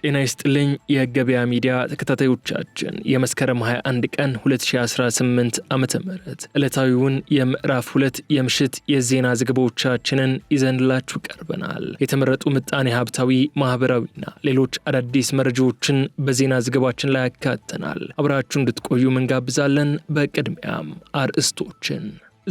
ጤና ይስጥልኝ የገበያ ሚዲያ ተከታታዮቻችን የመስከረም 21 ቀን 2018 ዓመተ ምህረት ዕለታዊውን የምዕራፍ 2 የምሽት የዜና ዘገባዎቻችንን ይዘንላችሁ ቀርበናል። የተመረጡ ምጣኔ ሀብታዊ፣ ማህበራዊና ሌሎች አዳዲስ መረጃዎችን በዜና ዘገባችን ላይ ያካተናል። አብራችሁ እንድትቆዩ እንጋብዛለን። በቅድሚያም አርዕስቶችን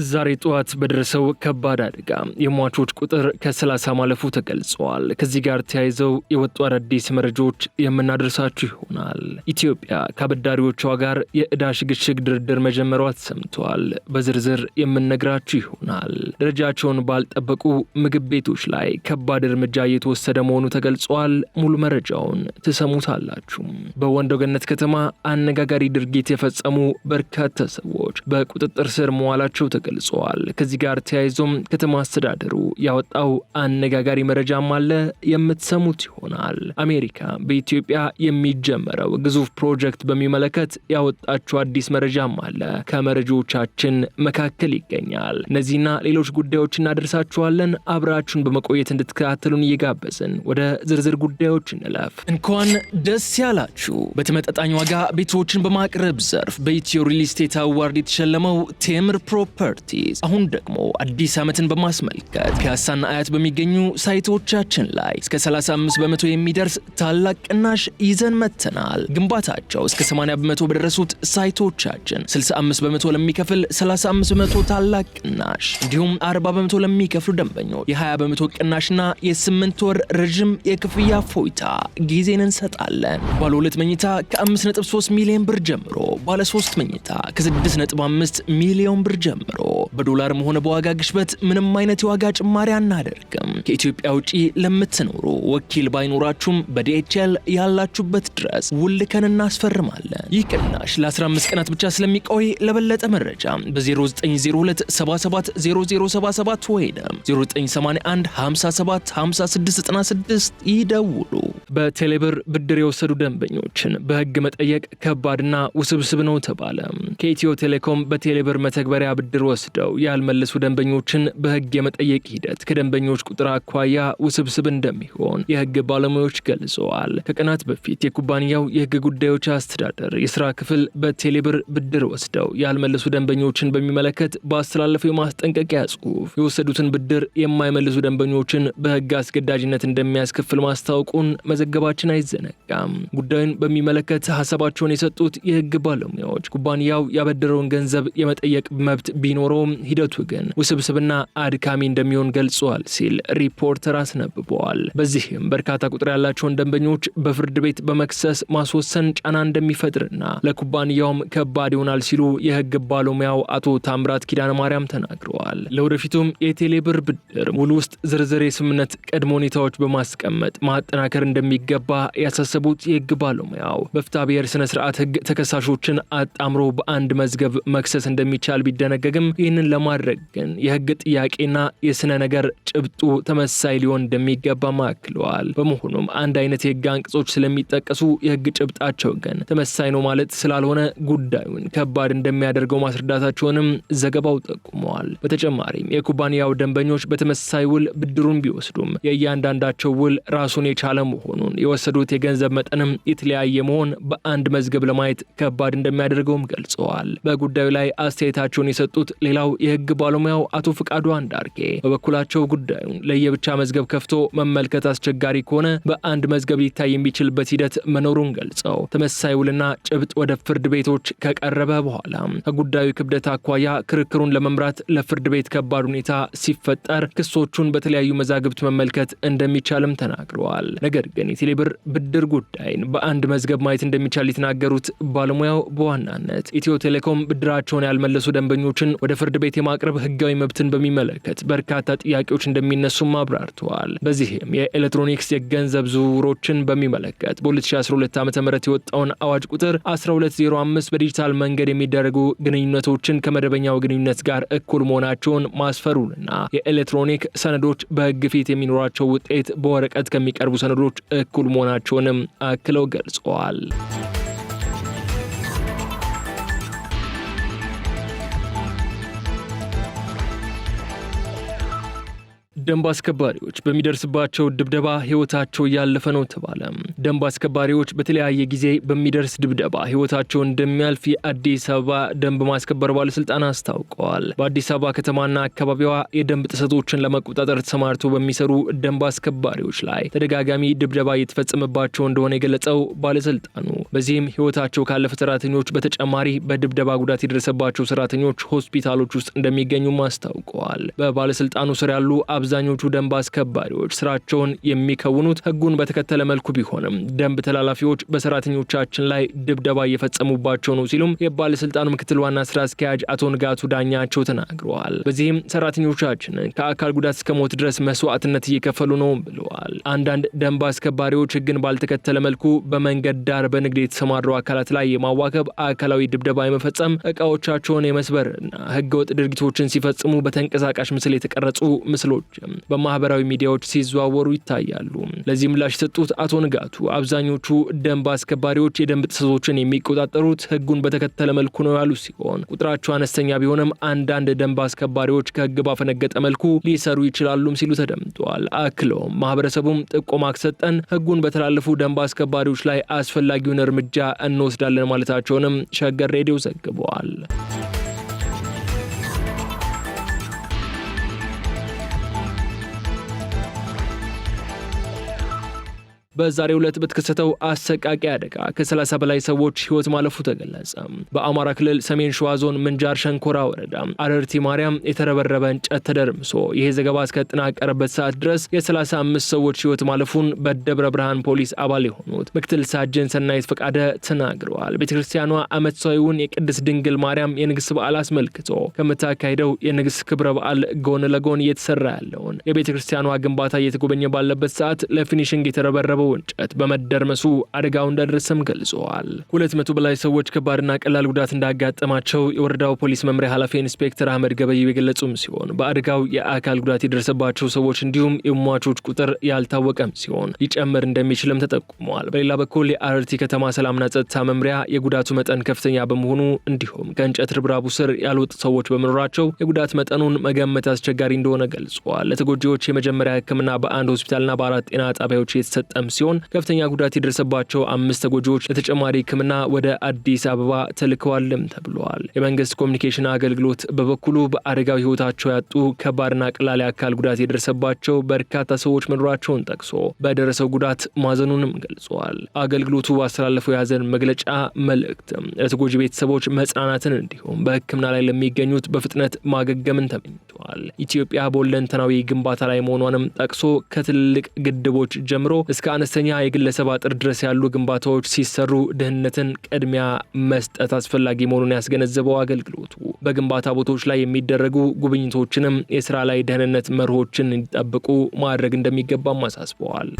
ዛሬ ጠዋት በደረሰው ከባድ አደጋ የሟቾች ቁጥር ከ30 ማለፉ ተገልጿል። ከዚህ ጋር ተያይዘው የወጡ አዳዲስ መረጃዎች የምናደርሳችሁ ይሆናል። ኢትዮጵያ ከአበዳሪዎቿ ጋር የዕዳ ሽግሽግ ድርድር መጀመሯ ተሰምቷል። በዝርዝር የምንነግራችሁ ይሆናል። ደረጃቸውን ባልጠበቁ ምግብ ቤቶች ላይ ከባድ እርምጃ እየተወሰደ መሆኑ ተገልጿል። ሙሉ መረጃውን ትሰሙታላችሁ። በወንዶ ገነት ከተማ አነጋጋሪ ድርጊት የፈጸሙ በርካታ ሰዎች በቁጥጥር ስር መዋላቸው ተገልጿል። ከዚህ ጋር ተያይዞም ከተማ አስተዳደሩ ያወጣው አነጋጋሪ መረጃም አለ፣ የምትሰሙት ይሆናል። አሜሪካ በኢትዮጵያ የሚጀመረው ግዙፍ ፕሮጀክት በሚመለከት ያወጣችው አዲስ መረጃም አለ፣ ከመረጃዎቻችን መካከል ይገኛል። እነዚህና ሌሎች ጉዳዮች እናደርሳችኋለን። አብራችሁን በመቆየት እንድትከታተሉን እየጋበዝን ወደ ዝርዝር ጉዳዮች እንለፍ። እንኳን ደስ ያላችሁ። በተመጣጣኝ ዋጋ ቤቶችን በማቅረብ ዘርፍ በኢትዮ ሪል ስቴት አዋርድ የተሸለመው ቴምር ፕሮፐርቲስ አሁን ደግሞ አዲስ ዓመትን በማስመልከት ፒያሳና አያት በሚገኙ ሳይቶቻችን ላይ እስከ 35 በመቶ የሚደርስ ታላቅ ቅናሽ ይዘን መጥተናል። ግንባታቸው እስከ 80 በመቶ በደረሱት ሳይቶቻችን 65 በመቶ ለሚከፍል 35 በመቶ ታላቅ ቅናሽ እንዲሁም 40 በመቶ ለሚከፍሉ ደንበኞች የ20 በመቶ ቅናሽና የ8 ወር ረዥም የክፍያ ፎይታ ጊዜን እንሰጣለን። ባለ 2 መኝታ ከ5.3 ሚሊዮን ብር ጀምሮ፣ ባለ 3 መኝታ ከ6.5 ሚሊዮን ብር ጀምሮ በዶላርም ሆነ በዋጋ ግሽበት ምንም አይነት የዋጋ ጭማሪ አናደርግም። ከኢትዮጵያ ውጪ ለምትኖሩ ወኪል ባይኖራችሁም በዲኤችኤል ያላችሁበት ድረስ ውልከን እናስፈርማለን። ይህ ቅናሽ ለ15 ቀናት ብቻ ስለሚቆይ ለበለጠ መረጃ በ0902770077 ወይም 0981575696 ይደውሉ። በቴሌብር ብድር የወሰዱ ደንበኞችን በሕግ መጠየቅ ከባድና ውስብስብ ነው ተባለ። ከኢትዮ ቴሌኮም በቴሌብር መተግበሪያ ብድር ወስደው ያልመለሱ ደንበኞችን በሕግ የመጠየቅ ሂደት ከደንበኞች ቁጥር አኳያ ውስብስብ እንደሚሆን የሕግ ባለሙያዎች ገልጸዋል። ከቀናት በፊት የኩባንያው የሕግ ጉዳዮች አስተዳደር የስራ ክፍል በቴሌብር ብድር ወስደው ያልመለሱ ደንበኞችን በሚመለከት ባስተላለፈው የማስጠንቀቂያ ጽሑፍ የወሰዱትን ብድር የማይመልሱ ደንበኞችን በሕግ አስገዳጅነት እንደሚያስከፍል ማስታወቁን መዘገባችን አይዘነጋም። ጉዳዩን በሚመለከት ሀሳባቸውን የሰጡት የሕግ ባለሙያዎች ኩባንያው ያበደረውን ገንዘብ የመጠየቅ መብት ቢኖረውም ሂደቱ ግን ውስብስብና አድካሚ እንደሚሆን ገልጿል ሲል ሪፖርተር አስነብበዋል። በዚህም በርካታ ቁጥር ያላቸውን ደንበኞች በፍርድ ቤት በመክሰስ ማስወሰን ጫና እንደሚፈጥርና ለኩባንያውም ከባድ ይሆናል ሲሉ የሕግ ባለሙያው አቶ ታምራት ኪዳነ ማርያም ተናግረዋል። ለወደፊቱም የቴሌብር ብድር ውል ውስጥ ዝርዝር የስምምነት ቅድመ ሁኔታዎች በማስቀመጥ ማጠናከር እንደሚገባ ያሳሰቡት የሕግ ባለሙያው በፍትሐ ብሔር ስነ ስርዓት ሕግ ተከሳሾችን አጣምሮ በአንድ መዝገብ መክሰስ እንደሚቻል ቢደነገግም ይህንን ለማድረግ ግን የሕግ ጥያቄና የስነ ነገር ጭብጡ ተመሳሳይ ሊሆን እንደሚገባ ማክለዋል። በመሆኑም አንድ አይነት የሕግ አንቀጾች ስለሚጠቀሱ የሕግ ጭብጣቸው ግን ተመሳሳይ ነው ማለት ስላልሆነ ጉዳዩን ከባድ እንደሚያደርገው ማስረዳታቸውንም ዘገባው ጠቁመዋል። በተጨማሪም የኩባንያው ደንበኞች በተመሳሳይ ውል ብድሩን ቢወስዱም የእያንዳንዳቸው ውል ራሱን የቻለ መሆኑን የወሰዱት የገንዘብ መጠንም የተለያየ መሆን በአንድ መዝገብ ለማየት ከባድ እንደሚያደርገውም ገልጸዋል። በጉዳዩ ላይ አስተያየታቸውን የሰጡት ሌላው የሕግ ባለሙያው አቶ ፍቃዱ አንዳርጌ በበኩላቸው ጉዳዩን ለየብቻ መዝገብ ከፍቶ መመልከት አስቸጋሪ ከሆነ በአንድ መዝገብ ሊታይ የሚችልበት ሂደት መኖሩን ገልጸው ተመሳሳይ ውልና ጭብጥ ወደ ፍርድ ቤቶች ከቀረበ በኋላ ከጉዳዩ ክብደት አኳያ ክርክሩን ለመምራት ለፍርድ ቤት ከባድ ሁኔታ ሲፈጠር ክሶቹን በተለያዩ መዛግብት መመልከት እንደሚቻልም ተናግረዋል። ነገር ግን የቴሌብር ብድር ጉዳይን በአንድ መዝገብ ማየት እንደሚቻል የተናገሩት ባለሙያው በዋናነት ኢትዮ ቴሌኮም ብድራቸውን ያልመለሱ ደንበኞችን ወደ ፍርድ ቤት የማቅረብ ሕጋዊ መብትን በሚመለከት በርካታ ጥያቄዎች እንደሚነሱም አብራርተዋል። በዚህም የኤሌክትሮኒክስ የገንዘብ ዝውውሮችን በሚመለከት በ2012 ዓ.ም የወጣውን አዋጅ ቁጥር 1205 በዲጂታል መንገድ የሚደረጉ ግንኙነቶችን ከመደበኛው ግንኙነት ጋር እኩል መሆናቸውን ማስፈሩንና የኤሌክትሮኒክ ሰነዶች በሕግ ፊት የሚኖራቸው ውጤት በወረቀት ከሚቀርቡ ሰነዶች እኩል መሆናቸውንም አክለው ገልጸዋል። ደንብ አስከባሪዎች በሚደርስባቸው ድብደባ ህይወታቸው እያለፈ ነው ተባለ። ደንብ አስከባሪዎች በተለያየ ጊዜ በሚደርስ ድብደባ ህይወታቸው እንደሚያልፍ የአዲስ አበባ ደንብ ማስከበር ባለስልጣን አስታውቀዋል። በአዲስ አበባ ከተማና አካባቢዋ የደንብ ጥሰቶችን ለመቆጣጠር ተሰማርተው በሚሰሩ ደንብ አስከባሪዎች ላይ ተደጋጋሚ ድብደባ እየተፈጸመባቸው እንደሆነ የገለጸው ባለስልጣኑ በዚህም ህይወታቸው ካለፈ ሰራተኞች በተጨማሪ በድብደባ ጉዳት የደረሰባቸው ሰራተኞች ሆስፒታሎች ውስጥ እንደሚገኙም አስታውቀዋል። በባለስልጣኑ ስር ያሉ አብዛኞቹ ደንብ አስከባሪዎች ስራቸውን የሚከውኑት ህጉን በተከተለ መልኩ ቢሆንም ደንብ ተላላፊዎች በሰራተኞቻችን ላይ ድብደባ እየፈጸሙባቸው ነው ሲሉም የባለስልጣኑ ምክትል ዋና ስራ አስኪያጅ አቶ ንጋቱ ዳኛቸው ተናግረዋል። በዚህም ሰራተኞቻችን ከአካል ጉዳት እስከ ሞት ድረስ መስዋዕትነት እየከፈሉ ነው ብለዋል። አንዳንድ ደንብ አስከባሪዎች ህግን ባልተከተለ መልኩ በመንገድ ዳር በንግድ የተሰማሩ አካላት ላይ የማዋከብ፣ አካላዊ ድብደባ የመፈጸም፣ እቃዎቻቸውን የመስበርና ህገወጥ ድርጊቶችን ሲፈጽሙ በተንቀሳቃሽ ምስል የተቀረጹ ምስሎች በማህበራዊ ሚዲያዎች ሲዘዋወሩ ይታያሉ። ለዚህ ምላሽ የሰጡት አቶ ንጋቱ አብዛኞቹ ደንብ አስከባሪዎች የደንብ ጥሰቶችን የሚቆጣጠሩት ህጉን በተከተለ መልኩ ነው ያሉ ሲሆን ቁጥራቸው አነስተኛ ቢሆንም አንዳንድ ደንብ አስከባሪዎች ከህግ ባፈነገጠ መልኩ ሊሰሩ ይችላሉም ሲሉ ተደምጠዋል። አክለውም ማህበረሰቡም ጥቆማ ከሰጠን ህጉን በተላለፉ ደንብ አስከባሪዎች ላይ አስፈላጊውን እርምጃ እንወስዳለን ማለታቸውንም ሸገር ሬዲዮ ዘግበዋል። በዛሬው ዕለት በተከሰተው አሰቃቂ አደጋ ከ30 በላይ ሰዎች ህይወት ማለፉ ተገለጸ። በአማራ ክልል ሰሜን ሸዋ ዞን ምንጃር ሸንኮራ ወረዳ አረርቲ ማርያም የተረበረበ እንጨት ተደርምሶ ይሄ ዘገባ እስከተጠናቀረበት ሰዓት ድረስ የ35 ሰዎች ህይወት ማለፉን በደብረ ብርሃን ፖሊስ አባል የሆኑት ምክትል ሳጅን ሰናይት ፈቃደ ተናግረዋል። ቤተክርስቲያኗ ዓመታዊውን የቅድስት ድንግል ማርያም የንግስ በዓል አስመልክቶ ከምታካሄደው የንግስ ክብረ በዓል ጎን ለጎን እየተሰራ ያለውን የቤተክርስቲያኗ ግንባታ እየተጎበኘ ባለበት ሰዓት ለፊኒሽንግ የተረበረበው እንጨት በመደርመሱ አደጋው እንደደረሰም ገልጸዋል። 200 በላይ ሰዎች ከባድና ቀላል ጉዳት እንዳጋጠማቸው የወረዳው ፖሊስ መምሪያ ኃላፊ ኢንስፔክተር አህመድ ገበየው የገለጹም ሲሆን በአደጋው የአካል ጉዳት የደረሰባቸው ሰዎች እንዲሁም የሟቾች ቁጥር ያልታወቀም ሲሆን ሊጨምር እንደሚችልም ተጠቁመዋል። በሌላ በኩል የአረርቲ ከተማ ሰላምና ጸጥታ መምሪያ የጉዳቱ መጠን ከፍተኛ በመሆኑ እንዲሁም ከእንጨት ርብራቡ ስር ያልወጡ ሰዎች በመኖራቸው የጉዳት መጠኑን መገመት አስቸጋሪ እንደሆነ ገልጸዋል። ለተጎጂዎች የመጀመሪያ ሕክምና በአንድ ሆስፒታልና በ4 ጤና ጣቢያዎች የተሰጠም ሲሆን ከፍተኛ ጉዳት የደረሰባቸው 5 ተጎጂዎች ለተጨማሪ ሕክምና ወደ አዲስ አበባ ተልከዋልም ተብሏል። የመንግስት ኮሚኒኬሽን አገልግሎት በበኩሉ በአደጋው ህይወታቸው ያጡ ከባድና ቀላል የአካል ጉዳት የደረሰባቸው በርካታ ሰዎች መኖራቸውን ጠቅሶ በደረሰው ጉዳት ማዘኑንም ገልጿል። አገልግሎቱ ባስተላለፈው የሀዘን መግለጫ መልእክት ለተጎጂ ቤተሰቦች መጽናናትን እንዲሁም በሕክምና ላይ ለሚገኙት በፍጥነት ማገገምን ተመኝቷል። ኢትዮጵያ በሁለንተናዊ ግንባታ ላይ መሆኗንም ጠቅሶ ከትልልቅ ግድቦች ጀምሮ እስከ አነስተኛ የግለሰብ አጥር ድረስ ያሉ ግንባታዎች ሲሰሩ ደህንነትን ቅድሚያ መስጠት አስፈላጊ መሆኑን ያስገነዘበው አገልግሎቱ በግንባታ ቦታዎች ላይ የሚደረጉ ጉብኝቶችንም የስራ ላይ ደህንነት መርሆችን እንዲጠብቁ ማድረግ እንደሚገባም አሳስበዋል።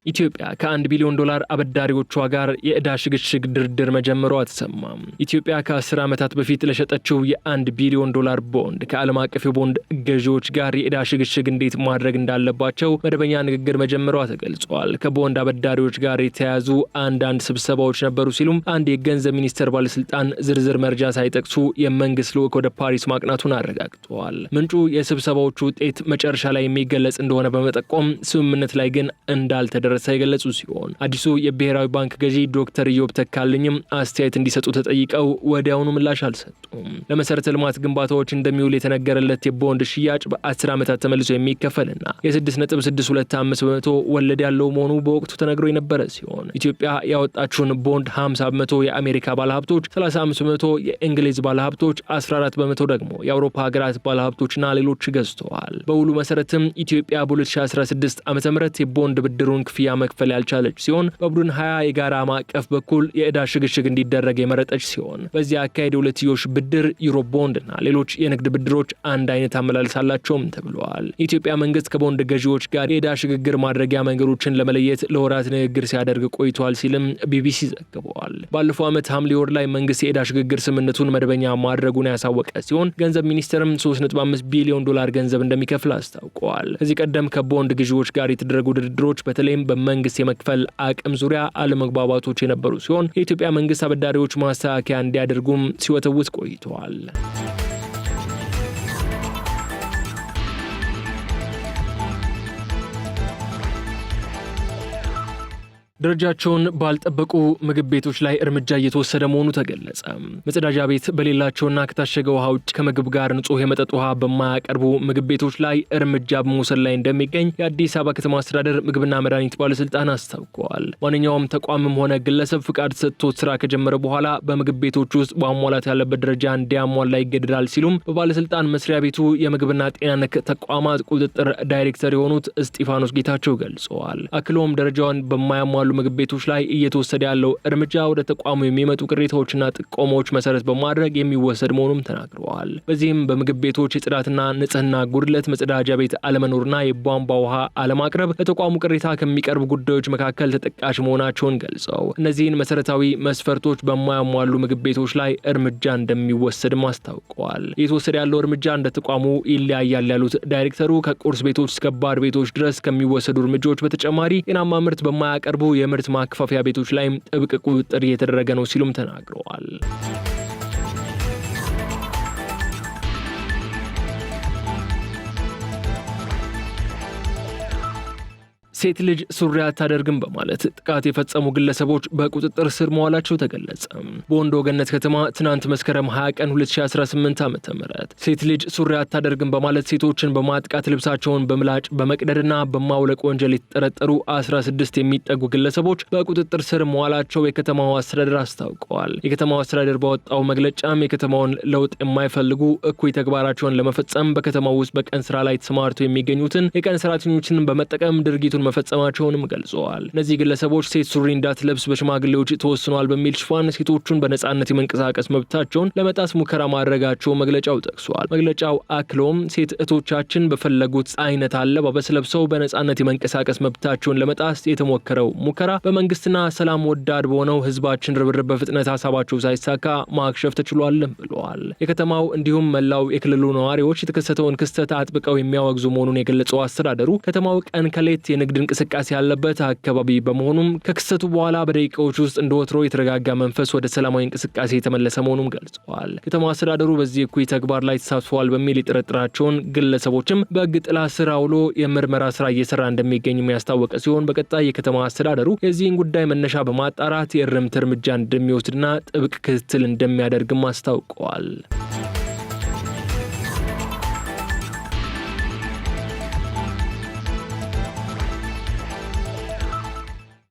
ኢትዮጵያ ከ1 ቢሊዮን ዶላር አበዳሪዎቿ ጋር የዕዳ ሽግሽግ ድርድር መጀመሯ ተሰማም። ኢትዮጵያ ከ10 ዓመታት በፊት ለሸጠችው የ1 ቢሊዮን ዶላር ቦንድ ከዓለም አቀፍ የቦንድ ገዢዎች ጋር የዕዳ ሽግሽግ እንዴት ማድረግ እንዳለባቸው መደበኛ ንግግር መጀመሯ ተገልጿል። ከቦንድ አበዳሪዎች ጋር የተያያዙ አንዳንድ ስብሰባዎች ነበሩ ሲሉም አንድ የገንዘብ ሚኒስቴር ባለስልጣን ዝርዝር መረጃ ሳይጠቅሱ የመንግስት ልዑክ ወደ ፓሪስ ማቅናቱን አረጋግጠዋል። ምንጩ የስብሰባዎቹ ውጤት መጨረሻ ላይ የሚገለጽ እንደሆነ በመጠቆም ስምምነት ላይ ግን እንዳልተደረሰ የገለጹ ሲሆን አዲሱ የብሔራዊ ባንክ ገዢ ዶክተር ኢዮብ ተካልኝም አስተያየት እንዲሰጡ ተጠይቀው ወዲያውኑ ምላሽ አልሰጡም። ለመሰረተ ልማት ግንባታዎች እንደሚውል የተነገረለት የቦንድ ሽያጭ በ10 ዓመታት ተመልሶ የሚከፈልና የ6.625 በመቶ ወለድ ያለው መሆኑ በወቅቱ ተነግሮ የነበረ ሲሆን ኢትዮጵያ ያወጣችውን ቦንድ 50 በመቶ የአሜሪካ ባለሀብቶች፣ 35 በመቶ የእንግሊዝ ባለሀብቶች፣ 14 በመቶ ደግሞ የአውሮፓ ሀገራት ባለሀብቶችና ሌሎች ገዝተዋል። በውሉ መሰረትም ኢትዮጵያ በ2016 ዓ.ም የቦንድ ብድሩን ክፍያ መክፈል ያልቻለች ሲሆን በቡድን 20 የጋራ ማዕቀፍ በኩል የዕዳ ሽግሽግ እንዲደረግ የመረጠች ሲሆን በዚህ አካሄድ የሁለትዮሽ ብድር ዩሮ ቦንድ እና ሌሎች የንግድ ብድሮች አንድ አይነት አመላለስ አላቸውም ተብለዋል። የኢትዮጵያ መንግስት ከቦንድ ገዢዎች ጋር የዕዳ ሽግግር ማድረጊያ መንገዶችን ለመለየት ለወራት ንግግር ሲያደርግ ቆይቷል ሲልም ቢቢሲ ዘግቧል። ባለፈው ዓመት ሐምሌ ወር ላይ መንግስት የዕዳ ሽግግር ስምምነቱን መደበኛ ማድረጉን ያሳወቀ ሲሆን ገንዘብ ሚኒስቴርም 3.5 ቢሊዮን ዶላር ገንዘብ እንደሚከፍል አስታውቀዋል። ከዚህ ቀደም ከቦንድ ገዢዎች ጋር የተደረጉ ድርድሮች በተለይም በመንግስት የመክፈል አቅም ዙሪያ አለመግባባቶች የነበሩ ሲሆን የኢትዮጵያ መንግስት አበዳሪዎች ማስተካከያ እንዲያደርጉም ሲወተውት ቆይተዋል። ደረጃቸውን ባልጠበቁ ምግብ ቤቶች ላይ እርምጃ እየተወሰደ መሆኑ ተገለጸ። መጸዳጃ ቤት በሌላቸውና ከታሸገ ውሃ ውጭ ከምግብ ጋር ንጹህ የመጠጥ ውሃ በማያቀርቡ ምግብ ቤቶች ላይ እርምጃ በመውሰድ ላይ እንደሚገኝ የአዲስ አበባ ከተማ አስተዳደር ምግብና መድኃኒት ባለስልጣን አስታውቀዋል። ማንኛውም ተቋምም ሆነ ግለሰብ ፍቃድ ሰጥቶት ስራ ከጀመረ በኋላ በምግብ ቤቶች ውስጥ ማሟላት ያለበት ደረጃ እንዲያሟላ ይገደዳል ሲሉም በባለስልጣን መስሪያ ቤቱ የምግብና ጤና ነክ ተቋማት ቁጥጥር ዳይሬክተር የሆኑት እስጢፋኖስ ጌታቸው ገልጸዋል። አክሎም ደረጃውን በማያሟሉ ምግብ ቤቶች ላይ እየተወሰደ ያለው እርምጃ ወደ ተቋሙ የሚመጡ ቅሬታዎችና ጥቆማዎች መሰረት በማድረግ የሚወሰድ መሆኑም ተናግረዋል። በዚህም በምግብ ቤቶች የጽዳትና ንጽህና ጉድለት፣ መጸዳጃ ቤት አለመኖርና የቧንቧ ውሃ አለማቅረብ ለተቋሙ ቅሬታ ከሚቀርቡ ጉዳዮች መካከል ተጠቃሽ መሆናቸውን ገልጸው እነዚህን መሰረታዊ መስፈርቶች በማያሟሉ ምግብ ቤቶች ላይ እርምጃ እንደሚወሰድም አስታውቀዋል። እየተወሰደ ያለው እርምጃ እንደ ተቋሙ ይለያያል ያሉት ዳይሬክተሩ ከቁርስ ቤቶች እስከ ባር ቤቶች ድረስ ከሚወሰዱ እርምጃዎች በተጨማሪ ጤናማ ምርት በማያቀርቡ የምርት ማከፋፈያ ቤቶች ላይም ጥብቅ ቁጥጥር እየተደረገ ነው ሲሉም ተናግረዋል። ሴት ልጅ ሱሪ አታደርግም በማለት ጥቃት የፈጸሙ ግለሰቦች በቁጥጥር ስር መዋላቸው ተገለጸ። በወንዶ ገነት ከተማ ትናንት መስከረም 20 ቀን 2018 ዓ.ም ሴት ልጅ ሱሪ አታደርግም በማለት ሴቶችን በማጥቃት ልብሳቸውን በምላጭ በመቅደድና በማውለቅ ወንጀል የተጠረጠሩ 16 የሚጠጉ ግለሰቦች በቁጥጥር ስር መዋላቸው የከተማው አስተዳደር አስታውቀዋል። የከተማው አስተዳደር ባወጣው መግለጫም የከተማውን ለውጥ የማይፈልጉ እኩይ ተግባራቸውን ለመፈጸም በከተማው ውስጥ በቀን ስራ ላይ ተሰማርተው የሚገኙትን የቀን ሰራተኞችን በመጠቀም ድርጊቱን መፈጸማቸውንም ገልጸዋል። እነዚህ ግለሰቦች ሴት ሱሪ እንዳትለብስ በሽማግሌዎች ተወስኗል በሚል ሽፋን ሴቶቹን በነጻነት የመንቀሳቀስ መብታቸውን ለመጣስ ሙከራ ማድረጋቸው መግለጫው ጠቅሷል። መግለጫው አክሎም ሴት እህቶቻችን በፈለጉት አይነት አለባበስ ለብሰው በነጻነት የመንቀሳቀስ መብታቸውን ለመጣስ የተሞከረው ሙከራ በመንግስትና ሰላም ወዳድ በሆነው ህዝባችን ርብርብ በፍጥነት ሀሳባቸው ሳይሳካ ማክሸፍ ተችሏልም ብለዋል። የከተማው እንዲሁም መላው የክልሉ ነዋሪዎች የተከሰተውን ክስተት አጥብቀው የሚያወግዙ መሆኑን የገለጸው አስተዳደሩ ከተማው ቀን ከሌት የንግድ እንቅስቃሴ ያለበት አካባቢ በመሆኑም ከክስተቱ በኋላ በደቂቃዎች ውስጥ እንደወትሮ የተረጋጋ መንፈስ ወደ ሰላማዊ እንቅስቃሴ የተመለሰ መሆኑን ገልጸዋል። ከተማ አስተዳደሩ በዚህ እኩይ ተግባር ላይ ተሳትፈዋል በሚል የጠረጠራቸውን ግለሰቦችም በሕግ ጥላ ስር አውሎ የምርመራ ስራ እየሰራ እንደሚገኝ የሚያስታወቀ ሲሆን በቀጣይ የከተማ አስተዳደሩ የዚህን ጉዳይ መነሻ በማጣራት የእርምት እርምጃ እንደሚወስድና ጥብቅ ክትትል እንደሚያደርግም አስታውቀዋል።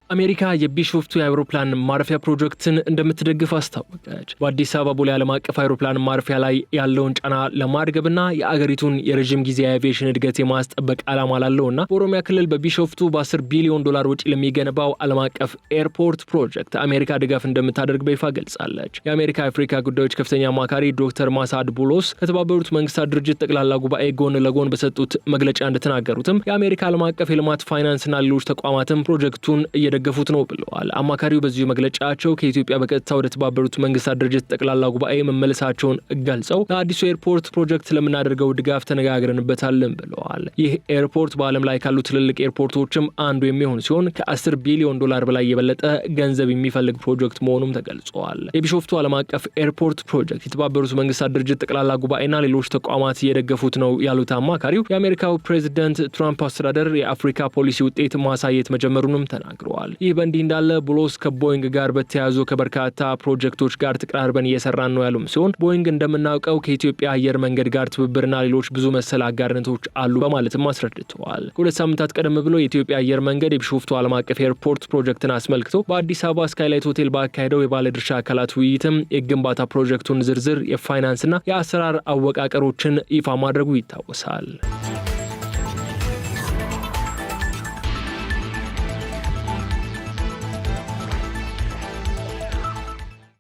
አሜሪካ የቢሾፍቱ የአውሮፕላን ማረፊያ ፕሮጀክትን እንደምትደግፍ አስታወቀች። በአዲስ አበባ ቦሌ ዓለም አቀፍ አውሮፕላን ማረፊያ ላይ ያለውን ጫና ለማርገብና የአገሪቱን የረዥም ጊዜ የአቪዬሽን እድገት የማስጠበቅ ዓላማ ላለውና በኦሮሚያ ክልል በቢሾፍቱ በ10 ቢሊዮን ዶላር ወጪ ለሚገነባው ዓለም አቀፍ ኤርፖርት ፕሮጀክት አሜሪካ ድጋፍ እንደምታደርግ በይፋ ገልጻለች። የአሜሪካ የአፍሪካ ጉዳዮች ከፍተኛ አማካሪ ዶክተር ማሳድ ቡሎስ ከተባበሩት መንግስታት ድርጅት ጠቅላላ ጉባኤ ጎን ለጎን በሰጡት መግለጫ እንደተናገሩትም የአሜሪካ ዓለም አቀፍ የልማት ፋይናንስና ሌሎች ተቋማትም ፕሮጀክቱን ገፉት ነው ብለዋል። አማካሪው በዚሁ መግለጫቸው ከኢትዮጵያ በቀጥታ ወደ ተባበሩት መንግስታት ድርጅት ጠቅላላ ጉባኤ መመለሳቸውን ገልጸው ለአዲሱ ኤርፖርት ፕሮጀክት ለምናደርገው ድጋፍ ተነጋግረንበታልን ብለዋል። ይህ ኤርፖርት በዓለም ላይ ካሉ ትልልቅ ኤርፖርቶችም አንዱ የሚሆን ሲሆን ከ10 ቢሊዮን ዶላር በላይ የበለጠ ገንዘብ የሚፈልግ ፕሮጀክት መሆኑም ተገልጿል። የቢሾፍቱ ዓለም አቀፍ ኤርፖርት ፕሮጀክት የተባበሩት መንግስታት ድርጅት ጠቅላላ ጉባኤና ሌሎች ተቋማት እየደገፉት ነው ያሉት አማካሪው የአሜሪካው ፕሬዚደንት ትራምፕ አስተዳደር የአፍሪካ ፖሊሲ ውጤት ማሳየት መጀመሩንም ተናግረዋል። ይህ በእንዲህ እንዳለ ብሎስ ከቦይንግ ጋር በተያያዙ ከበርካታ ፕሮጀክቶች ጋር ተቀራርበን እየሰራን ነው ያሉም ሲሆን ቦይንግ እንደምናውቀው ከኢትዮጵያ አየር መንገድ ጋር ትብብርና ሌሎች ብዙ መሰል አጋርነቶች አሉ በማለትም አስረድተዋል። ከሁለት ሳምንታት ቀደም ብሎ የኢትዮጵያ አየር መንገድ የቢሾፍቱ ዓለም አቀፍ ኤርፖርት ፕሮጀክትን አስመልክቶ በአዲስ አበባ ስካይላይት ሆቴል ባካሄደው የባለድርሻ አካላት ውይይትም የግንባታ ፕሮጀክቱን ዝርዝር የፋይናንስና የአሰራር አወቃቀሮችን ይፋ ማድረጉ ይታወሳል።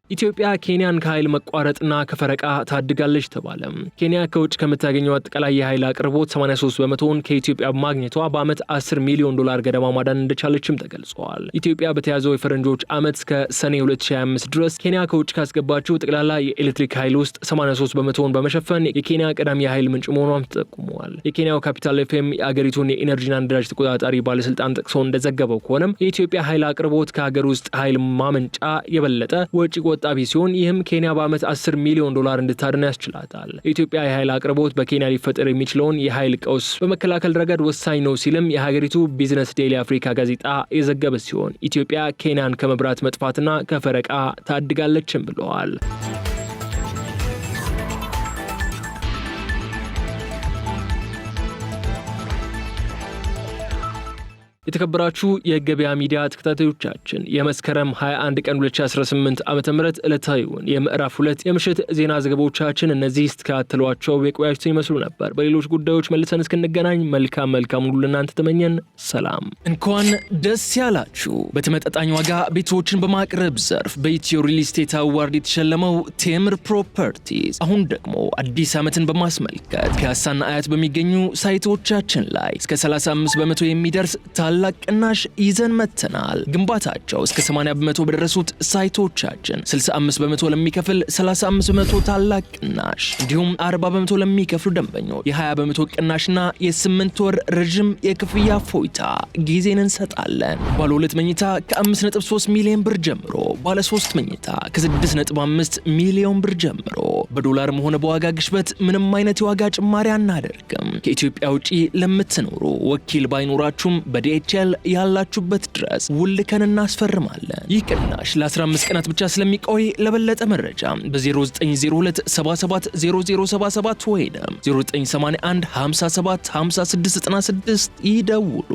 ኢትዮጵያ ኬንያን ከኃይል መቋረጥና ከፈረቃ ታድጋለች ተባለ። ኬንያ ከውጭ ከምታገኘው አጠቃላይ የኃይል አቅርቦት 83 በመቶውን ከኢትዮጵያ ማግኘቷ በዓመት $10 ሚሊዮን ገደማ ማዳን እንደቻለችም ተገልጿል። ኢትዮጵያ በተያዘው የፈረንጆች ዓመት እስከ ሰኔ 2025 ድረስ ኬንያ ከውጭ ካስገባችው ጠቅላላ የኤሌክትሪክ ኃይል ውስጥ 83 በመቶውን በመሸፈን የኬንያ ቀዳሚ የኃይል ምንጭ መሆኗም ተጠቁሟል። የኬንያው ካፒታል ኤፍኤም የአገሪቱን የኢነርጂና ነዳጅ ተቆጣጣሪ ባለስልጣን ጠቅሶ እንደዘገበው ከሆነም የኢትዮጵያ ኃይል አቅርቦት ከሀገር ውስጥ ኃይል ማመንጫ የበለጠ ወጪ ቆጣቢ ሲሆን ይህም ኬንያ በዓመት $10 ሚሊዮን እንድታድን ያስችላታል። የኢትዮጵያ የኃይል አቅርቦት በኬንያ ሊፈጠር የሚችለውን የኃይል ቀውስ በመከላከል ረገድ ወሳኝ ነው ሲልም የሀገሪቱ ቢዝነስ ዴይሊ አፍሪካ ጋዜጣ የዘገበ ሲሆን ኢትዮጵያ ኬንያን ከመብራት መጥፋትና ከፈረቃ ታድጋለችም ብለዋል። የተከበራችሁ የገበያ ሚዲያ ተከታታዮቻችን የመስከረም 21 ቀን 2018 ዓ.ም ዕለታዊውን የምዕራፍ 2 የምሽት ዜና ዘገባዎቻችን እነዚህ ስትከታተሏቸው የቆያችሁትን ይመስሉ ነበር። በሌሎች ጉዳዮች መልሰን እስክንገናኝ መልካም ሁሉ ለእናንተ ተመኘን። ሰላም። እንኳን ደስ ያላችሁ። በተመጣጣኝ ዋጋ ቤቶችን በማቅረብ ዘርፍ በኢትዮ ሪል ስቴት አዋርድ የተሸለመው ቴምር ፕሮፐርቲስ አሁን ደግሞ አዲስ ዓመትን በማስመልከት ፒያሳና አያት በሚገኙ ሳይቶቻችን ላይ እስከ 35 በመቶ የሚደርስ ታላቅ ቅናሽ ይዘን መተናል። ግንባታቸው እስከ 80 በመቶ በደረሱት ሳይቶቻችን 65 በመቶ ለሚከፍል 35 በመቶ ታላቅ ቅናሽ እንዲሁም 40 በመቶ ለሚከፍሉ ደንበኞች የ20 በመቶ ቅናሽና የ8 ወር ረጅም የክፍያ ፎይታ ጊዜን እንሰጣለን። ባለ 2 መኝታ ከ5.3 ሚሊዮን ብር ጀምሮ፣ ባለ 3 መኝታ ከ6.5 ሚሊዮን ብር ጀምሮ በዶላርም ሆነ በዋጋ ግሽበት ምንም አይነት የዋጋ ጭማሪ አናደርግም። ከኢትዮጵያ ውጪ ለምትኖሩ ወኪል ባይኖራችሁም በዲኤችኤል ያላችሁበት ድረስ ውልከን እናስፈርማለን። ይህ ቅናሽ ለ15 ቀናት ብቻ ስለሚቆይ ለበለጠ መረጃ በ0902 77 0077 ወይም 0981 57 5696 ይደውሉ።